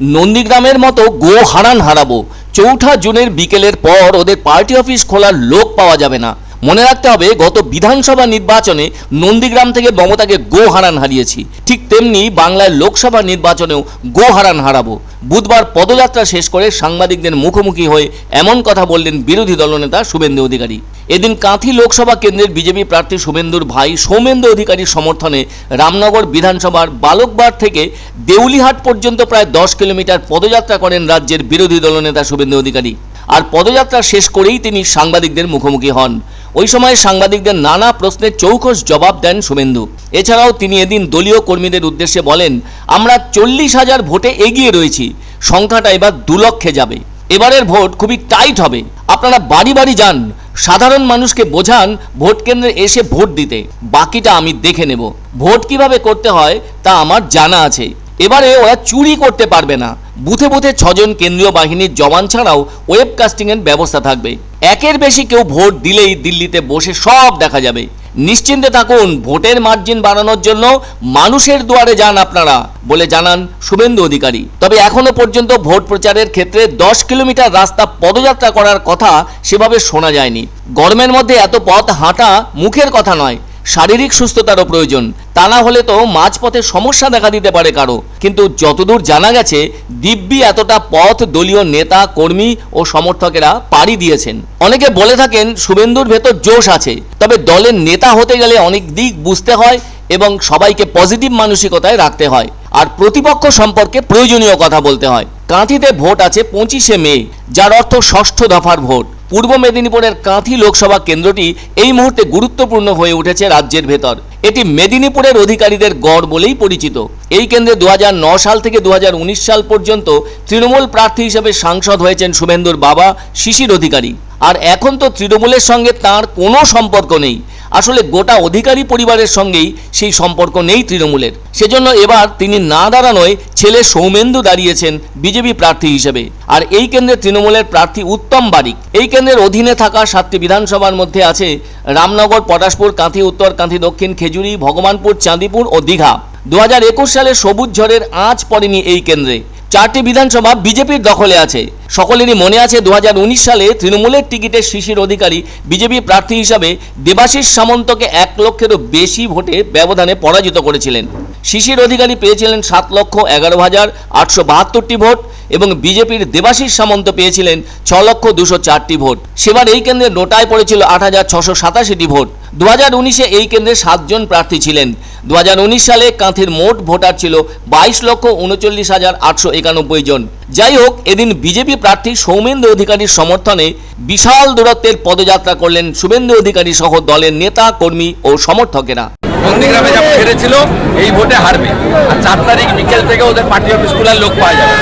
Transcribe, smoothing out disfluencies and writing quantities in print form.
নন্দীগ্রামের মতো গো হারান হারাবো। ৪ঠা জুনের বিকেলের পর ওদের পার্টি অফিস খোলার লোক পাওয়া যাবে না। মনে রাখতে হবে, গত বিধানসভা নির্বাচনে নন্দীগ্রাম থেকে মমতাকে গো হারান হারিয়েছি, ঠিক তেমনি বাংলায় লোকসভা নির্বাচনেও গো হারান হারাবো। বুধবার পদযাত্রা শেষ করে সাংবাদিকদের মুখোমুখি হয়ে এমন কথা বললেন বিরোধী দলনেতা শুভেন্দু অধিকারী। এদিন কাঁথি লোকসভা কেন্দ্রের বিজেপি প্রার্থী শুভেন্দুর ভাই সৌমেন্দু অধিকারীর সমর্থনে রামনগর বিধানসভার বালকবাড় থেকে দেউলিহাট পর্যন্ত প্রায় 10 কিলোমিটার পদযাত্রা করেন রাজ্যের বিরোধী দলনেতা শুভেন্দু অধিকারী। আর পদযাত্রা শেষ করেই তিনি সাংবাদিকদের মুখোমুখি হন। ওই সময় সাংবাদিকদের নানা প্রশ্নের চৌখস জবাব দেন শুভেন্দু। এছাড়াও তিনি এদিন দলীয় কর্মীদের উদ্দেশ্যে বলেন, আমরা 40,000 ভোটে এগিয়ে রয়েছি, সংখ্যাটা এবার 2 লক্ষে যাবে। এবারের ভোট খুবই টাইট হবে, আপনারা বাড়ি বাড়ি যান, সাধারণ মানুষকে বোঝান ভোট কেন্দ্রে এসে ভোট দিতে, বাকিটা আমি দেখে নেব। ভোট কিভাবে করতে হয় তা আমার জানা আছে। এবারে ওরা চুরি করতে পারবে না। বুথে বুথে 6 জন কেন্দ্রীয় বাহিনীর জওয়ান ছাড়াও ওয়েবকাস্টিংয়ের ব্যবস্থা থাকবে। একের বেশি কেউ ভোট দিলেই দিল্লিতে বসে সব দেখা যাবে। নিশ্চিন্তে থাকুন, ভোটের মার্জিন বাড়ানোর জন্য মানুষের দুয়ারে যান আপনারা বলে জানান শুভেন্দু অধিকারী। তবে এখনো পর্যন্ত ভোট প্রচারের ক্ষেত্রে 10 কিলোমিটার রাস্তা পদযাত্রা করার কথা সেভাবে শোনা যায়নি। গরমের মধ্যে এত পথ হাঁটা মুখের কথা নয়, শারীরিক সুস্থতারও প্রয়োজন। তা না হলে তো মাঝপথে সমস্যা দেখা দিতে পারে কারো। কিন্তু যতদূর জানা গেছে, দিব্যি এতটা পথ দলীয় নেতা কর্মী ও সমর্থকেরা পাড়ি দিয়েছেন। অনেকে বলে থাকেন শুভেন্দুর ভেতর জোশ আছে, তবে দলের নেতা হতে গেলে অনেক দিক বুঝতে হয় এবং সবাইকে পজিটিভ মানসিকতায় রাখতে হয়, আর প্রতিপক্ষ সম্পর্কে প্রয়োজনীয় কথা বলতে হয়। কাঁথিতে ভোট আছে 25শে মে, যার অর্থ 6ষ্ঠ দফার ভোট। পূর্ব মেদিনীপুরের কাঁথি লোকসভা কেন্দ্রটি এই মুহূর্তে গুরুত্বপূর্ণ হয়ে উঠেছে রাজ্যের ভেতর। এটি মেদিনীপুরের অধিকারীদের গড় বলেই পরিচিত। এই কেন্দ্রে 2009 সাল থেকে 2019 সাল পর্যন্ত তৃণমূল প্রার্থী হিসেবে সাংসদ হয়েছেন শুভেন্দুর বাবা শিশির অধিকারী। আর এখন তো তৃণমূলের সঙ্গে তার কোনো সম্পর্ক নেই। আসলে গোটা অধিকারী পরিবারের সঙ্গেই সেই সম্পর্ক নেই তৃণমূলের। সেজন্য এবার তিনি না দাঁড়ানোয় ছেলে সৌমেন্দু দাঁড়িয়েছেন বিজেপি প্রার্থী হিসেবে। আর এই কেন্দ্রে তৃণমূলের প্রার্থী উত্তম বারিক। এই কেন্দ্রের অধীনে থাকা 7টি বিধানসভার মধ্যে আছে রামনগর, পটাশপুর, কাঁথি উত্তর, কাঁথি দক্ষিণ, খেজুরি, ভগবানপুর, চাঁদিপুর ও দীঘা। 2021 সালে সবুজ ঝড়ের আঁচ পড়েনি এই কেন্দ্রে। 4টি বিধানসভা বিজেপির দখলে আছে। সকলেরই মনে আছে 2019 সালে তৃণমূলের টিকিটে শিশির অধিকারী বিজেপি প্রার্থী হিসাবে দেবাশিস সামন্তকে 1 লক্ষেরও বেশি ভোটে ব্যবধানে পরাজিত করেছিলেন। শিশির অধিকারী পেয়েছিলেন 7,11,872টি ভোট এবং বিজেপির দেবাশিস সামন্ত পেয়েছিলেন 6,204টি ভোট। সেবার এই কেন্দ্রে নোটায় পড়েছিল 8,687টি ভোট। 2019-এ এই কেন্দ্রে 7 জন প্রার্থী ছিলেন। 2019 সালে কাঁথির মোট ভোটার ছিল 22,39,891 জন। যাই হোক, এদিন বিজেপি প্রার্থী সৌমেন্দু অধিকারীর সমর্থনে বিশাল দূরত্বের পদযাত্রা করলেন শুভেন্দু অধিকারী সহ দলের নেতা কর্মী ও সমর্থকেরা। নন্দীগ্রামে যা হেরেছিল এই ভোটে হারবে, আর 4 তারিখ বিকেল থেকে ওদের পার্টি অফিস খোলার লোক পাওয়া যাবে।